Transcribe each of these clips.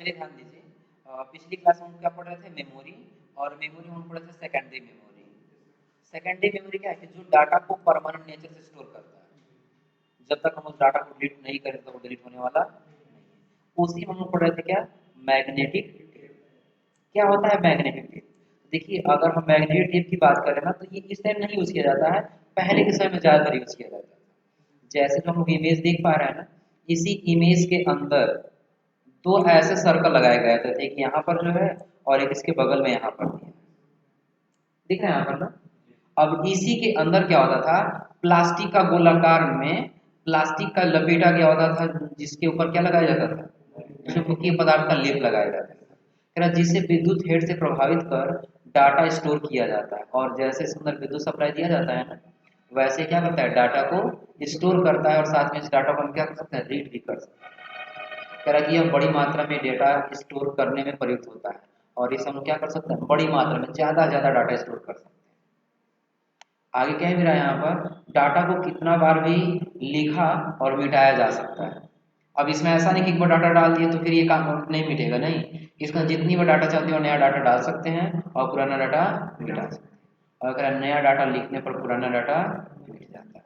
चलिए ध्यान दीजिए। पिछली क्लास में हम क्या पढ़ रहे थे, मेमोरी। और मेमोरी में हम पढ़े थे सेकेंडरी मेमोरी। सेकेंडरी मेमोरी क्या है कि जो डाटा को परमानेंट नेचर से स्टोर करता है। जब तक हम उस डाटा को डिलीट नहीं करें तो वो डिलीट होने वाला नहीं है। उसी में हम पढ़ रहे थे क्या, मैग्नेटिक टेप। क्या होता है मैग्नेटिक टेप? देखिए, अगर हम मैग्नेटिक टेप की बात करें ना, तो ये इस टाइम नहीं यूज किया जाता है, पहले के समय में ज्यादातर यूज किया जाता है। जैसे जो हम लोग इमेज देख पा रहे हैं ना, इसी इमेज के अंदर दो ऐसे सर्कल लगाए गए थे, एक यहाँ पर जो है और एक इसके बगल में यहाँ पर दिया है। दिख रहा है यहाँ पर ना? अब इसी के अंदर क्या होता था, प्लास्टिक का गोलाकार में प्लास्टिक का लपेटा गया होता था, जिसके ऊपर क्या लगाया जाता था, चुंबकीय पदार्थ का लेप लगाया जाता था, कह रहा जिससे विद्युत हेड से प्रभावित कर डाटा स्टोर किया जाता है। और जैसे इसके अंदर विद्युत सप्लाई दिया जाता है ना, वैसे क्या करता है, डाटा को स्टोर करता है और साथ में इस डाटा को हम क्या कर सकते हैं, रीड भी कर सकते हैं। कह रहा कि यह बड़ी मात्रा में डेटा स्टोर करने में प्रयुक्त होता है, और इसे हम क्या कर सकते हैं, बड़ी मात्रा में ज्यादा ज्यादा डाटा स्टोर कर सकते हैं। आगे क्या है मेरा, यहाँ पर डाटा को कितना बार भी लिखा और मिटाया जा सकता है। अब इसमें ऐसा नहीं कि एक बार डाटा डाल दिए तो फिर ये काम नहीं मिटेगा, नहीं, इसका जितनी बार डाटा चाहते हो नया डाटा डाल सकते हैं और पुराना डाटा मिटा सकते हैं। और अगर नया डाटा लिखने पर पुराना डाटा मिट जाता है।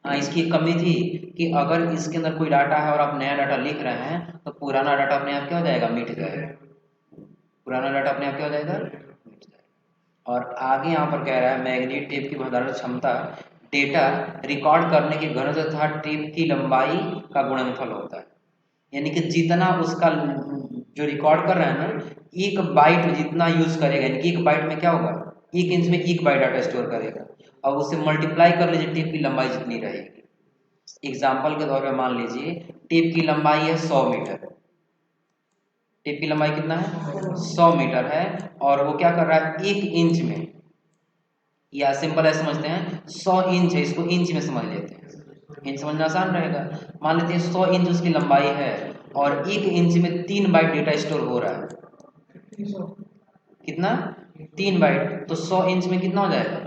हाँ, इसकी एक कमी थी कि अगर इसके अंदर कोई डाटा है और आप नया डाटा लिख रहे हैं तो पुराना डाटा अपने आप क्या हो जाएगा, मिट जाएगा। पुराना डाटा अपने आप क्या हो जाएगा, मिट जाएगा। और आगे यहाँ पर कह रहा है मैग्नेटिक टेप की भंडारण क्षमता डेटा रिकॉर्ड करने की घनत्व तथा टेप की लंबाई का गुणनफल होता है। यानी कि जितना उसका जो रिकॉर्ड कर रहा है ना, एक बाइट जितना यूज करेगा, यानी कि एक बाइट में क्या होगा, एक इंच में एक बाइट डाटा स्टोर करेगा, और उससे मल्टीप्लाई कर लीजिए टेप की लंबाई जितनी रहेगी। एग्जाम्पल के तौर पे मान लीजिए टेप की लंबाई है 100 मीटर। टेप की लंबाई कितना है, 100 मीटर है, और वो क्या कर रहा है, 1 इंच में, या सिंपल है समझते हैं, 100 इंच है, इसको इंच में समझ लेते हैं, इंच समझना आसान रहेगा। मान लेते हैं 100 इंच उसकी लंबाई है और 1 इंच में 3 बाइट डेटा स्टोर हो रहा है। कितना, 3 बाइट, तो 100 इंच में कितना हो जाएगा,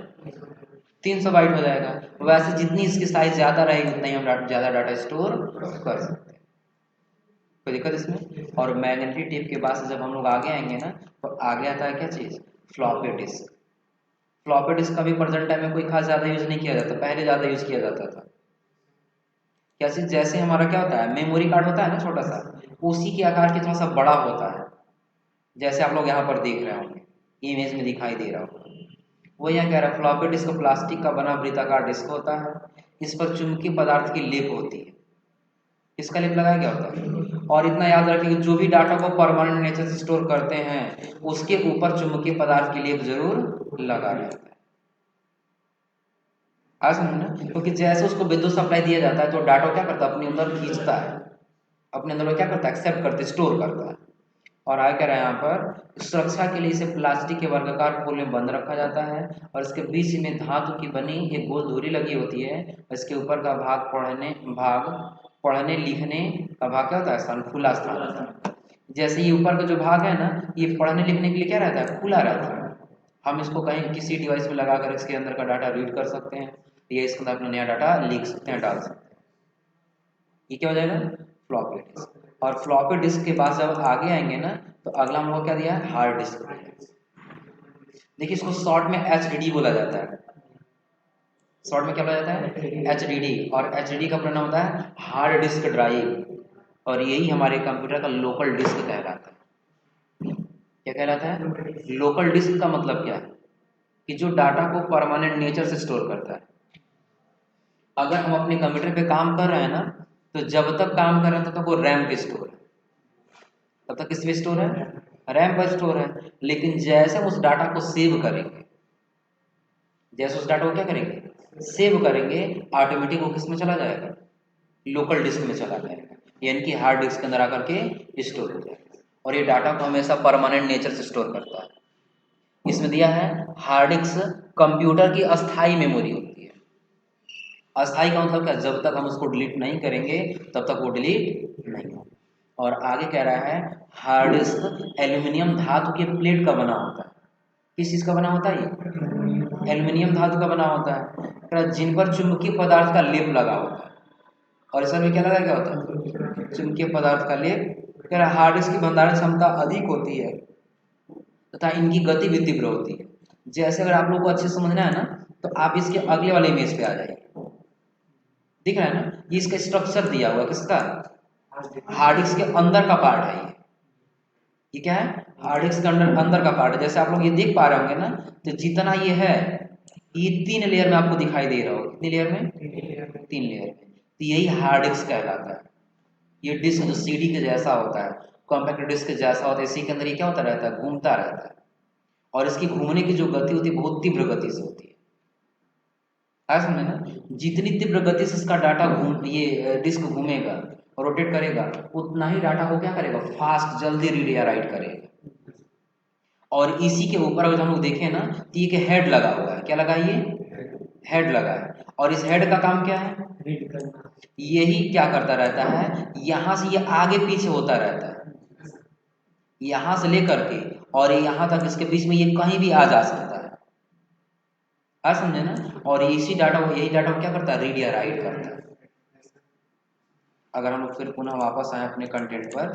300 बाइट हो जाएगा। वैसे जितनी इसकी साइज ज्यादा रहेगी उतना ही हम ज्यादा डाटा स्टोर कर सकते हैं। कोई दिक्कत इसमें? और मैग्नेटिक टेप के बाद से जब हम लोग आगे आएंगे ना, तो आगे आता है क्या चीज, फ्लॉपी डिस्क। फ्लॉपी डिस्क का भी प्रेजेंट टाइम में कोई खास ज्यादा यूज नहीं किया जाता, पहले ज्यादा यूज किया जाता था। कैसे, जैसे हमारा क्या होता है, मेमोरी कार्ड होता है ना छोटा सा, उसी के आकार के थोड़ा सा बड़ा होता है, जैसे आप लोग यहाँ पर देख रहे होंगे, इमेज में दिखाई दे रहा होगा। वो यहाँ कह रहा है फ्लॉपी डिस्क प्लास्टिक का बना वृत्ताकार डिस्क होता है, इस पर चुंबकीय पदार्थ की लेप होती है। किसका लेप लगाया गया होता है? और इतना याद रखिए कि जो भी डाटा को परमानेंट नेचर से स्टोर करते हैं उसके ऊपर चुंबकीय पदार्थ की लेप जरूर लगा रहता है। आ समझ ना, क्योंकि जैसे उसको विद्युत सप्लाई दिया जाता है तो डाटा क्या करता है, अपने अंदर खींचता है, अपने अंदर वो क्या करता है, एक्सेप्ट करते, स्टोर करता है। और आगे कह रहा है यहाँ पर सुरक्षा के लिए इसे प्लास्टिक के वर्गाकार खोल में बंद रखा जाता है, और इसके बीच में धातु की बनी एक गोल धुरी लगी होती है। इसके ऊपर का भाग पढ़ने लिखने का भाग क्या होता है, स्थान, खुला स्थान होता है। जैसे ये ऊपर का जो भाग है ना, ये पढ़ने लिखने के लिए क्या रहता है, खुला रहता है। हम इसको कहीं किसी डिवाइस में लगाकर इसके अंदर का डाटा रीड कर सकते हैं, या इसके अंदर अपना नया डाटा लिख सकते हैं, डाल सकते हैं। ये क्या हो जाएगा, फ्लॉपी डिस्क। और फ्लॉपी डिस्क के बाद जब आगे आएंगे ना, तो अगला हम लोग क्या दिया है, हार्ड डिस्क। देखिए इसको शॉर्ट में एचडीडी बोला जाता है। शॉर्ट में क्या बोला जाता है, एचडीडी। और एचडीडी का प्रोनाउन होता है हार्ड डिस्क ड्राइव, और यही हमारे कंप्यूटर का लोकल डिस्क कहलाता है। क्या कहलाता है, लोकल डिस्क का मतलब क्या है, कि जो डाटा को परमानेंट नेचर से स्टोर करता है। अगर हम अपने कंप्यूटर पे काम कर रहे हैं ना, तो जब तक काम कर रहे हैं तब तक वो रैम पे स्टोर है, तब तक किस पे स्टोर है, रैम पर स्टोर है। लेकिन जैसे हम उस डाटा को सेव करेंगे, जैसे उस डाटा को क्या करेंगे, सेव करेंगे, ऑटोमेटिक वो किस में चला जाएगा, लोकल डिस्क में चला जाएगा, यानी कि हार्ड डिस्क के अंदर आकर के स्टोर हो जाएगा। और ये डाटा को हमेशा परमानेंट नेचर से स्टोर करता है। इसमें दिया है हार्ड डिस्क कंप्यूटर की अस्थाई मेमोरी होती है। अस्थाई का मतलब क्या, जब तक हम उसको डिलीट नहीं करेंगे तब तक वो डिलीट नहीं होगा। और आगे कह रहा है हार्ड डिस्क एल्यूमिनियम धातु के प्लेट का बना होता है। किस चीज का बना होता है, ये एल्यूमिनियम धातु का बना होता है, जिन पर चुंबकीय पदार्थ का लेप लगा होता है। और इसमें क्या लगाया गया होता है, चुंबकीय पदार्थ का लेप कह रहा है हार्ड डिस्क की भंडारण क्षमता अधिक होती है तथा इनकी गति भी तीव्र होती है। जैसे अगर आप लोग को अच्छे से समझना है ना, तो आप इसके अगले वाले इमेज पे आ जाइए। दिख रहा है ना, ये इसका स्ट्रक्चर दिया हुआ किसका, हार्ड डिस्क के अंदर का पार्ट है ये क्या है, हार्ड डिस्क के अंदर का पार्ट है। जैसे आप लोग ये देख पा रहे होंगे ना, तो जितना ये है, ये 3 लेयर में आपको दिखाई दे रहा होगा। कितनी लेयर में, 3 लेयर में। तो यही हार्ड डिस्क कहलाता है। ये डिस्क जो सीडी के जैसा होता है, कॉम्पैक्ट डिस्क के जैसा होता है, इसी के अंदर ये क्या होता रहता है, घूमता रहता है। और इसकी घूमने की जो गति होती है बहुत तीव्र गति से होती है। आया समझे ना, जितनी तीव्र गति से इसका डाटा घूम, ये डिस्क घूमेगा, रोटेट करेगा, उतना ही डाटा को क्या करेगा, फास्ट जल्दी रीड या राइट करेगा। और इसी के ऊपर अगर हम लोग देखें ना, तो ये हेड लगा हुआ है। क्या लगा, ये हेड लगा है। और इस हेड का काम क्या है, रीड करना। यही क्या करता रहता है, यहां से ये आगे पीछे होता रहता है, यहां से लेकर के और यहां तक, इसके बीच में ये कहीं भी आ जा सकता है। आ समझे ना। और इसी डाटा को, यही डाटा को क्या करता है, रीड या राइट करता है। अगर हम लोग फिर पुनः वापस आए अपने कंटेंट पर,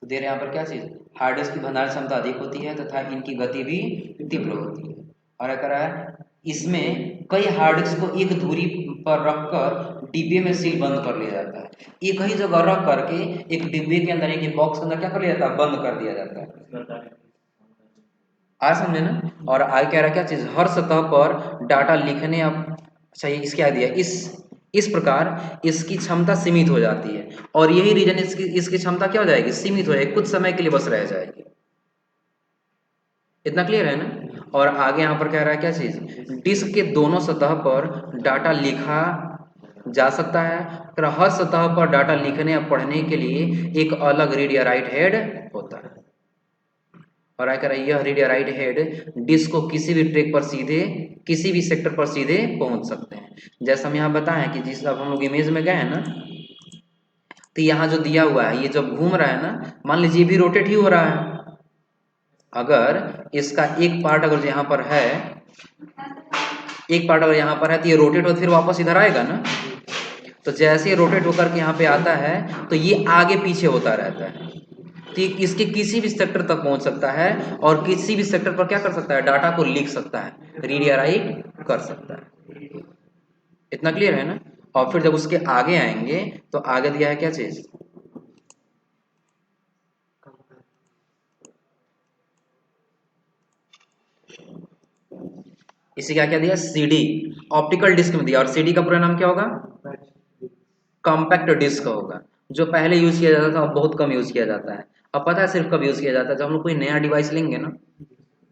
तो दे रहे हैं यहाँ पर क्या चीज, हार्ड डिस्क की भंडारण क्षमता अधिक होती है तथा इनकी गति भी तीव्र होती है। और क्या करा है, इसमें कई हार्ड डिस्क को एक दूरी पर रखकर डिब्बे में सील बंद कर लिया जाता है। एक ही जगह रख करके एक डिब्बे के अंदर, एक बॉक्स के अंदर क्या कर लिया जाता है, बंद कर दिया जाता है। आज समझे ना। और आगे कह रहा है क्या चीज, हर सतह पर डाटा लिखने, अब चाहिए इसके आगे दिया, इस प्रकार इसकी क्षमता सीमित हो जाती है। और यही रीजन इसकी इसकी क्षमता क्या हो जाएगी, सीमित हो जाएगी, कुछ समय के लिए बस रह जाएगी। इतना क्लियर है ना। और आगे यहाँ पर कह रहा है क्या चीज, डिस्क के दोनों सतह पर डाटा लिखा जा सकता है। तो हर सतह पर डाटा लिखने या पढ़ने के लिए एक अलग रीड या राइट हेड होता है। और क्या कह रहा है, यह रीड या राइट हेड डिस्क को किसी भी ट्रैक पर सीधे, किसी भी सेक्टर पर सीधे पहुंच सकते हैं। जैसा हम यहाँ बताएं कि जिस, अब हम लोग इमेज में गए हैं ना, तो यहाँ जो दिया हुआ है, ये जब घूम रहा है ना, मान लीजिए भी रोटेट ही हो रहा है। अगर इसका एक पार्ट अगर यहाँ पर है, एक पार्ट अगर यहाँ पर है, तो ये रोटेट हो फिर वापस इधर आएगा ना। तो जैसे ये रोटेट होकर के यहाँ पे आता है, तो ये आगे पीछे होता रहता है। तो ये इसके किसी भी सेक्टर तक पहुंच सकता है और किसी भी सेक्टर पर क्या कर सकता है, डाटा को लिख सकता है, रीड या राइट कर सकता है। इतना क्लियर है ना। और फिर जब उसके आगे आएंगे, तो आगे दिया है क्या चीज, इसे क्या क्या दिया, सीडी, ऑप्टिकल डिस्क में दिया। और सीडी का पूरा नाम क्या होगा, कॉम्पैक्ट डिस्क होगा। जो पहले यूज किया जाता था, अब बहुत कम यूज किया जाता है। अब पता है सिर्फ कब यूज किया जाता है, जब हम लोग कोई नया डिवाइस लेंगे ना,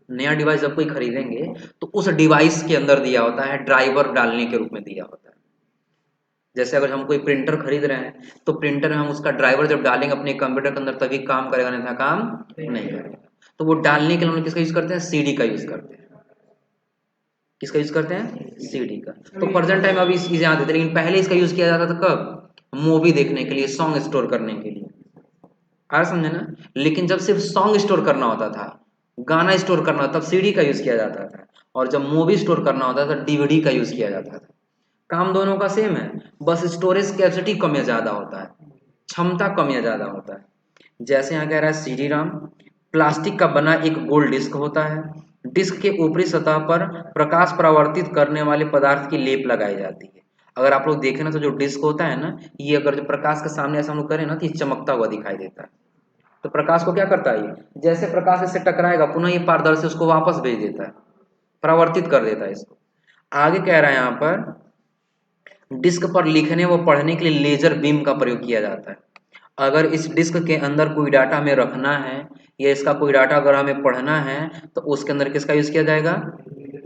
नया डिवाइस जब कोई खरीदेंगे, तो उस डिवाइस के अंदर दिया होता है, ड्राइवर डालने के रूप में दिया होता है। जैसे अगर हम कोई प्रिंटर खरीद रहे हैं, तो प्रिंटर में हम उसका ड्राइवर जब डालेंगे अपने कंप्यूटर के अंदर, तभी काम करेगा, नहीं काम नहीं करेगा। तो वो डालने के लिए हम लोग किसका यूज करते हैं, सीडी का यूज करते हैं। किसका यूज करते हैं, सीडी का। तो प्रेजेंट टाइम अभी चीजें आती थी, लेकिन पहले इसका यूज किया जाता था कब, मूवी देखने के लिए, सॉन्ग स्टोर करने के लिए। आ समझे ना। लेकिन जब सिर्फ सॉन्ग स्टोर करना होता था, गाना स्टोर करना, तब सीडी का यूज किया जाता था। और जब मूवी स्टोर करना होता था, डीवीडी का यूज किया जाता था। काम दोनों का सेम है, बस स्टोरेज कैपेसिटी कम या ज्यादा होता है, क्षमता कम या ज्यादा होता है। जैसे यहाँ कह रहा है सीडी राम प्लास्टिक का बना एक गोल डिस्क होता है। डिस्क के ऊपरी सतह पर प्रकाश परावर्तित करने वाले पदार्थ की लेप लगाई जाती है। अगर आप लोग देखें ना, तो जो डिस्क होता है ना, ये अगर जो प्रकाश के सामने ऐसा हम लोग करें ना, तो ये चमकता हुआ दिखाई देता है। तो प्रकाश को क्या करता है, ये जैसे प्रकाश इससे टकराएगा, पुनः ये पारदर्शी उसको वापस भेज देता है, परावर्तित कर देता है इसको। आगे कह रहा है यहाँ पर, डिस्क पर लिखने व पढ़ने के लिए लेजर बीम का प्रयोग किया जाता है। अगर इस डिस्क के अंदर कोई डाटा हमें रखना है, या इसका कोई डाटा अगर हमें पढ़ना है, तो उसके अंदर किसका यूज किया जाएगा,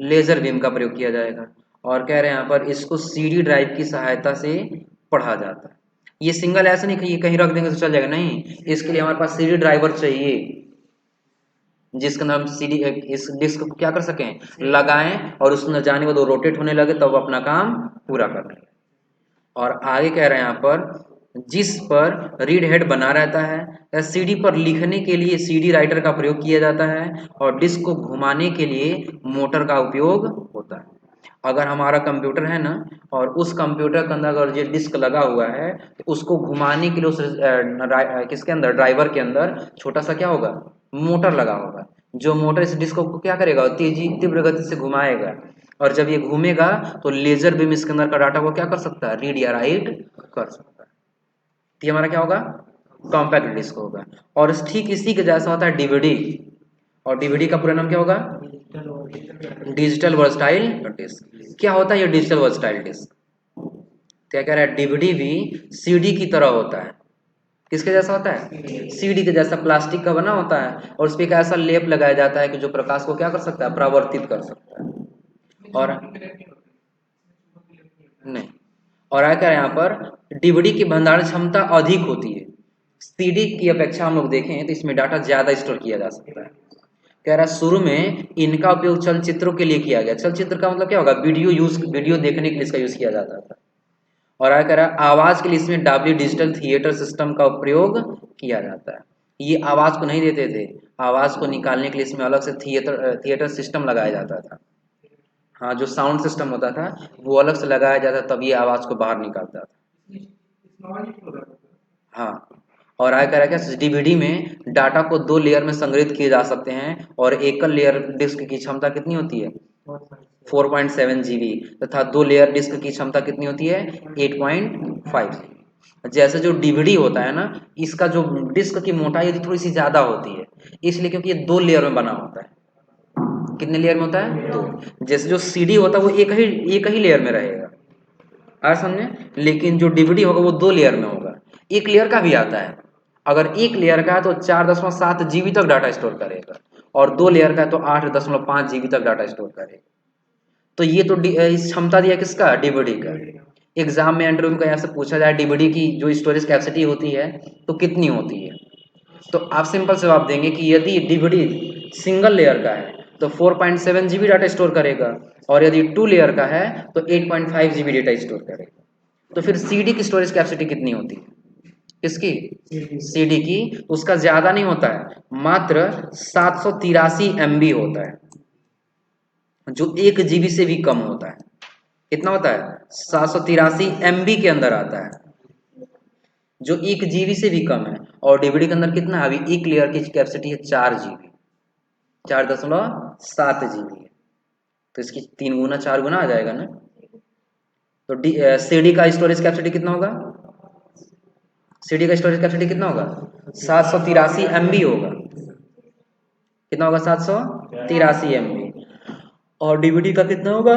लेजर बीम का प्रयोग किया जाएगा। और कह रहे हैं यहाँ पर, इसको सीडी ड्राइव की सहायता से पढ़ा जाता है। ये सिंगल ऐसा नहीं कि ये कहीं रख देंगे तो चल जाएगा, नहीं, इसके लिए हमारे पास सीडी ड्राइवर चाहिए, जिसके अंदर हम सीडी, इस डिस्क को क्या कर सकें, लगाएं, और उसमें जाने के बाद वो रोटेट होने लगे, तब अपना काम पूरा कर लें। और आगे कह रहे हैं यहाँ पर, जिस पर रीड हेड बना रहता है, या सीडी पर लिखने के लिए सीडी राइटर का प्रयोग किया जाता है, और डिस्क को घुमाने के लिए मोटर का उपयोग होता है। अगर हमारा कंप्यूटर है ना और उस कंप्यूटर के अंदर अगर ये डिस्क लगा हुआ है तो उसको घुमाने के लिए उस किसके अंदर, ड्राइवर के अंदर छोटा सा क्या होगा, मोटर लगा होगा। जो मोटर इस डिस्क को क्या करेगा, तेजी तीव्र गति से घुमाएगा, और जब ये घूमेगा तो लेजर बीम इसके अंदर का डाटा को क्या कर सकता है, रीड या राइट कर सकता है। तो ये हमारा क्या होगा, कॉम्पैक्ट डिस्क होगा। और ठीक इसी के जैसा होता है डीवीडी, और डीवीडी का पूरा नाम क्या होगा, डिजिटल वर्सटाइल डिस्क। क्या होता है ये डिजिटल वर्सटाइल डिस्क, क्या कह रहा है, डीवीडी भी सीडी की तरह होता है। किसके जैसा होता है, सीडी के जैसा प्लास्टिक का बना होता है, और उस पर एक ऐसा लेप लगाया जाता है कि जो प्रकाश को क्या कर सकता है, परावर्तित कर सकता है। और नहीं, और क्या है यहाँ पर, डीवीडी की भंडारण क्षमता अधिक होती है। सीडी की अपेक्षा हम लोग देखें तो इसमें डाटा ज्यादा स्टोर किया जा सकता है। कह रहा है शुरू में इनका उपयोग चलचित्रों के लिए किया गया। चलचित्र का मतलब क्या होगा, वीडियो देखने के लिए इसका यूज किया जाता था। और आगे कह रहा है आवाज के लिए इसमें डब्ल्यू डिजिटल थिएटर सिस्टम का प्रयोग किया जाता है। ये आवाज को नहीं देते थे, आवाज को निकालने के लिए इसमें अलग से थिएटर सिस्टम लगाया जाता था। हाँ, जो साउंड सिस्टम होता था वो अलग से लगाया जाता, तब ये आवाज को बाहर निकालता था। हाँ, और आगे कह रहा है क्या, डीवीडी में डाटा को 2 लेयर में संग्रहित किए जा सकते हैं, और एकल लेयर डिस्क की क्षमता कितनी होती है, 4.7 जीबी, तथा 2 लेयर डिस्क की क्षमता कितनी होती है, 8.5 जीबी। जैसे जो डीवीडी होता है ना, इसका जो डिस्क की मोटाई थोड़ी सी ज्यादा होती है, इसलिए क्योंकि ये 2 लेयर में बना होता है। कितने लेयर में होता है, 2। जैसे जो सीडी होता है वो एक ही लेयर में रहेगा, आ समझे, लेकिन जो डीवीडी होगा वो 2 लेयर में होगा। एक लेयर का भी आता है, अगर एक लेयर का है तो 4.7 जीबी तक डाटा स्टोर करेगा, और 2 लेयर का है तो 8.5 जीबी तक डाटा स्टोर करेगा। तो ये तो इस क्षमता दिया किसका, डीवीडी का। एग्जाम में इंटरव्यू में ऐसे पूछा जाए डीवीडी की जो स्टोरेज कैपेसिटी होती है तो कितनी होती है, तो आप सिंपल से जवाब देंगे कि यदि डीवीडी सिंगल लेयर का है तो 4.7 जीबी डाटा स्टोर करेगा, और यदि 2 लेयर का है तो 8.5 जीबी डाटा स्टोर करेगा। तो फिर सीडी की स्टोरेज कैपेसिटी कितनी होती है, किसकी, सीडी की, उसका ज्यादा नहीं होता है, मात्र 783 MB होता है, जो 1 जीबी से भी कम होता है। कितना होता है, 783 MB के अंदर आता है, जो 1 जीबी से भी कम है। और डीवीडी के अंदर कितना है, अभी एक लेयर की कैपेसिटी है 4 जीबी, 4.7 जीबी है, तो इसकी 3 गुना 4 गुना आ जाएगा ना। तो सीडी का स्टोरेज कैपेसिटी कितना होगा, सीडी का स्टोरेज कैपेसिटी कितना होगा, 783 MB होगा। कितना होगा, 783 MB। और डीवीडी का कितना होगा,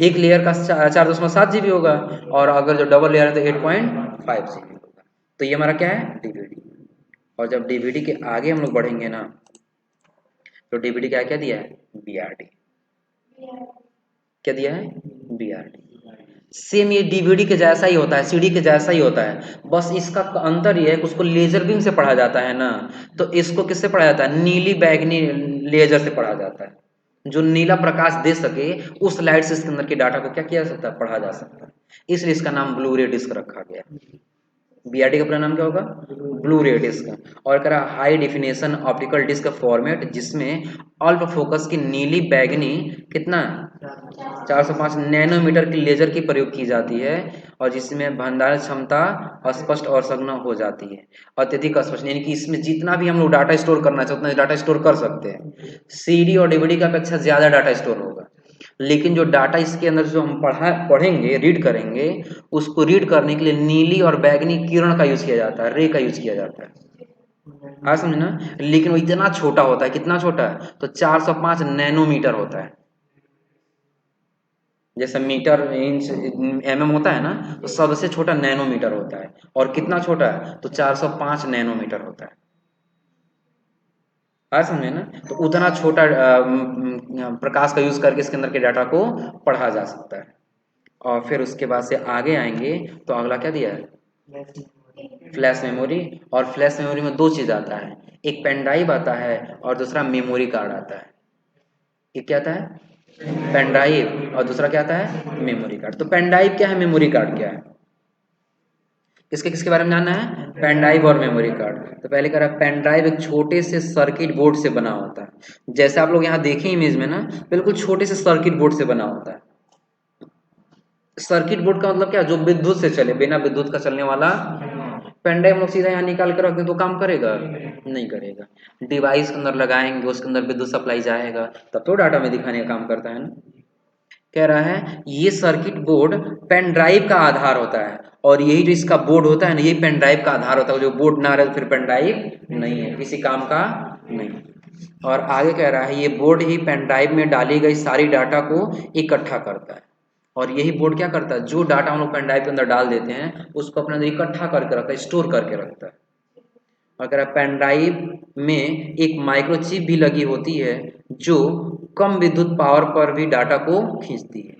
एक लेयर का 4.7 जीबी होगा, और अगर जो डबल लेयर है तो 8.5 जीबी होगा। तो ये हमारा क्या है, डीवीडी। और जब डीवीडी के आगे हम लोग बढ़ेंगे ना, तो डीवीडी क्या क्या दिया है, बीआरडी। क्या दिया है, बीआरडी। सेम ये डीवीडी के जैसा ही होता है, सीडी के जैसा ही होता है, बस इसका अंतर ये है कि उसको लेजर बीम से पढ़ा जाता है ना, तो इसको किससे पढ़ा जाता है, नीली बैगनी लेजर से पढ़ा जाता है। जो नीला प्रकाश दे सके उस लाइट से इसके अंदर के डाटा को क्या किया जा सकता है, पढ़ा जा सकता है। इसलिए इसका नाम ब्लू रे डिस्क रखा गया। बीआरडी का पूरा नाम क्या होगा, ब्लू रे डिस्क। और कह रहा high definition optical disc format, जिसमें अल्प फोकस की नीली बैगनी कितना 405 नैनोमीटर की लेजर की प्रयोग की जाती है, और जिसमें भंडारण क्षमता स्पष्ट और सघन हो जाती है, अत्यधिक स्पष्ट, यानी कि इसमें जितना भी हम लोग डाटा स्टोर करना चाहते हैं डाटा स्टोर कर सकते हैं। सीडी और डीवीडी का अपेक्षा ज्यादा डाटा स्टोर होगा, लेकिन जो डाटा इसके अंदर जो हम पढ़ेंगे रीड करेंगे, उसको रीड करने के लिए नीली और बैगनी किरण का यूज किया जाता है, रे का यूज किया जाता है। हाँ समझे ना, लेकिन वो इतना छोटा होता है, कितना छोटा है, तो 405 नैनोमीटर होता है। जैसे मीटर इंच होता है ना, तो सबसे छोटा नैनोमीटर होता है, और कितना छोटा है, तो 405 नैनोमीटर होता है। समझे ना, तो उतना छोटा प्रकाश का यूज करके इसके अंदर के डाटा को पढ़ा जा सकता है। और फिर उसके बाद से आगे आएंगे तो अगला क्या दिया है, फ्लैश मेमोरी। और फ्लैश मेमोरी में 2 चीज आता है, एक पेन ड्राइव आता है और दूसरा मेमोरी कार्ड आता है। एक क्या आता है, पेन ड्राइव, और दूसरा क्या आता है, मेमोरी कार्ड। तो पेन ड्राइव क्या है, मेमोरी कार्ड क्या है। किसके किसके बारे में जानना है? पेन ड्राइव और मेमोरी कार्ड। तो पहले कह रहा है पेन ड्राइव एक छोटे से सर्किट बोर्ड से बना होता है। जैसे आप लोग यहाँ देखें इमेज में ना, बिल्कुल छोटे से सर्किट बोर्ड से बना होता है। सर्किट बोर्ड का मतलब क्या? जो विद्युत से चले, बिना विद्युत का चलने वाला। पेन ड्राइव हम लोग सीधा यहाँ निकाल कर रख दें तो काम करेगा? नहीं करेगा। डिवाइस के अंदर लगाएंगे, उसके अंदर विद्युत सप्लाई जाएगा, तब तो डाटा में दिखाने का काम करता है ना। कह रहा है ये सर्किट बोर्ड पेन ड्राइव का आधार होता है, और यही जो इसका बोर्ड होता है ना, यही पेन ड्राइव का आधार होता है। जो बोर्ड ना रहे तो फिर पेन ड्राइव नहीं है, किसी काम का नहीं। और आगे कह रहा है ये बोर्ड ही पेन ड्राइव में डाली गई सारी डाटा को इकट्ठा करता है। और यही बोर्ड क्या करता है? जो डाटा हम लोग पेन ड्राइव के अंदर डाल देते हैं उसको अपने अंदर इकट्ठा करके रखता है, स्टोर करके रखता है। और कह रहा है पेन ड्राइव में एक माइक्रोचिप भी लगी होती है जो कम विद्युत पावर पर भी डाटा को खींचती है।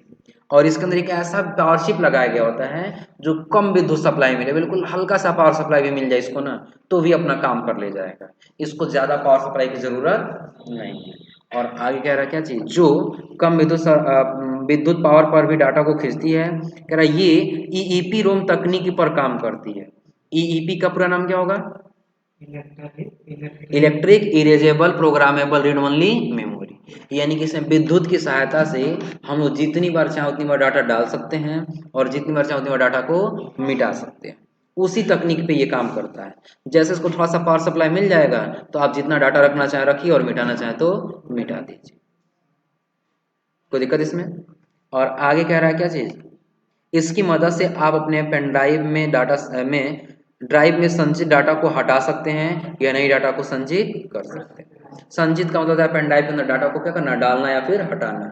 और इसके अंदर एक ऐसा पावर चिप लगाया गया होता है जो कम विद्युत सप्लाई मिले, बिल्कुल हल्का सा पावर सप्लाई भी मिल जाए इसको ना, तो भी अपना काम कर ले जाएगा। इसको ज्यादा पावर सप्लाई की जरूरत नहीं है। और आगे कह रहा है क्या चीज? जो कम विद्युत पावर पर भी डाटा को खींचती है। कह रहा है ये ईईपी रोम तकनीकी पर काम करती है। ईईपी का पूरा नाम क्या होगा? Electric erasable programmable read only memory. यानी कि इसमें विद्युत की सहायता से हम लोग जितनी बार चाहे उतनी बार डाटा डाल सकते हैं, और जितनी बार चाहे उतनी बार डाटा को मिटा सकते हैं। उसी तकनीक पे ये काम करता है। जैसे इसको थोड़ा सा पावर सप्लाई मिल जाएगा तो आप जितना डाटा रखना चाहे रखिए, और मिटाना चाहे तो मिटा दीजिए। कोई दिक्कत इसमें? और आगे कह रहा है क्या चीज? इसकी मदद से आप अपने पेन ड्राइव में ड्राइव में संचित डाटा को हटा सकते हैं या नई डाटा को संचित कर सकते हैं। संचित का मतलब है पेन ड्राइव के अंदर डाटा को क्या करना? डालना या फिर हटाना।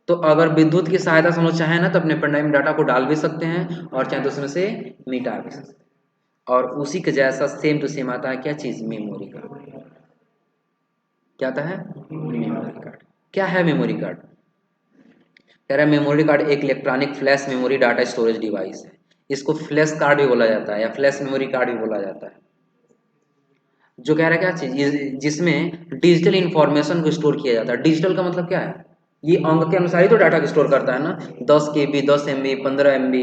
तो अगर विद्युत की सहायता से हम लोग चाहे ना तो अपने पेन ड्राइव में डाटा को डाल भी सकते हैं, और चाहे तो उसमें से मिटा भी सकते हैं। और उसी के जैसा सेम टू सेम आता है क्या चीज? Memory card. क्या आता है? Memory card. क्या है मेमोरी कार्ड? कह रहा है मेमोरी कार्ड एक electronic flash memory data storage device है। इसको फ्लैश कार्ड भी बोला जाता है या फ्लैश मेमोरी कार्ड भी बोला जाता है। जो कह रहा है क्या चीज? जिसमें डिजिटल इंफॉर्मेशन को स्टोर किया जाता है। डिजिटल का मतलब क्या है? ये अंक के अनुसार ही तो डाटा को स्टोर करता है ना। 10 KB, 10 MB, 15 MB,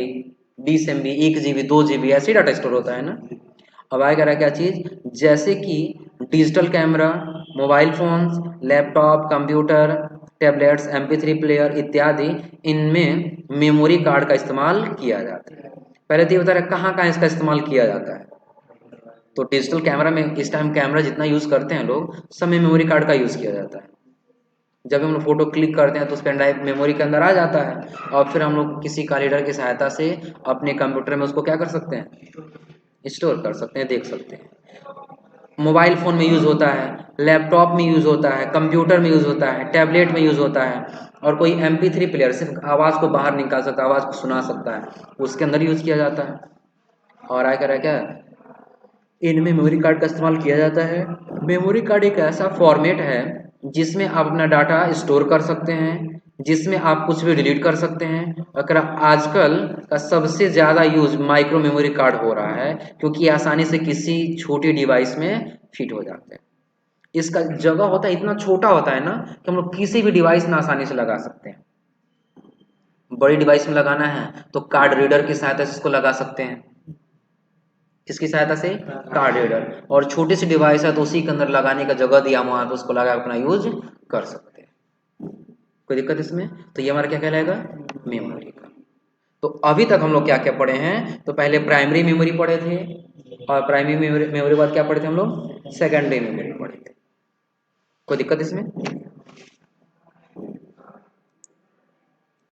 20 MB, 1 GB, 2 GB, ऐसे ही डाटा स्टोर होता है ना। अब आगे कह रहा है क्या चीज? जैसे कि digital camera, mobile phones, laptop, computer, tablets, MP3 player इत्यादि, इनमें मेमोरी कार्ड का इस्तेमाल किया जाता है। पहले तो ये बता रहा है कहाँ कहाँ इसका इस्तेमाल किया जाता है। तो डिजिटल कैमरा में इस टाइम कैमरा जितना यूज़ करते हैं लोग, सब में मेमोरी कार्ड का यूज़ किया जाता है। जब हम लोग फोटो क्लिक करते हैं तो उस पेन ड्राइव मेमोरी के अंदर आ जाता है, और फिर हम लोग किसी का रीडर की सहायता से अपने कंप्यूटर में उसको क्या कर सकते हैं? स्टोर कर सकते हैं, देख सकते हैं। मोबाइल फ़ोन में यूज़ होता है, लैपटॉप में यूज़ होता है, कंप्यूटर में यूज़ होता है, टैबलेट में यूज़ होता है। और कोई MP3 प्लेयर सिर्फ आवाज़ को बाहर निकाल सकता है, आवाज़ को सुना सकता है, उसके अंदर यूज़ किया जाता है। और आगे कह रहा है क्या? इनमें मेमोरी कार्ड का इस्तेमाल किया जाता है। मेमोरी कार्ड एक ऐसा फॉर्मेट है जिसमें आप अपना डाटा स्टोर कर सकते हैं, जिसमें आप कुछ भी डिलीट कर सकते हैं। अगर आजकल का सबसे ज़्यादा यूज माइक्रो मेमोरी कार्ड हो रहा है, क्योंकि आसानी से किसी छोटी डिवाइस में फिट हो जाते हैं। इसका जगह होता है इतना छोटा होता है ना कि हम लोग किसी भी डिवाइस में आसानी से लगा सकते हैं। बड़ी डिवाइस में लगाना है तो कार्ड रीडर की सहायता से इसको लगा सकते हैं। किसकी सहायता से? Card reader. और छोटी सी डिवाइस है तो उसी के अंदर लगाने का जगह दिया हुआ है तो उसको लगा अपना यूज कर सकते हैं। कोई दिक्कत इसमें? तो ये हमारा क्या कहलाएगा? मेमोरी का। तो अभी तक हम लोग क्या क्या पढ़े हैं? तो पहले प्राइमरी मेमोरी पढ़े थे, और प्राइमरी मेमोरी बाद क्या पढ़े थे हम लोग? सेकेंडरी मेमोरी पढ़े थे। कोई दिक्कत इसमें?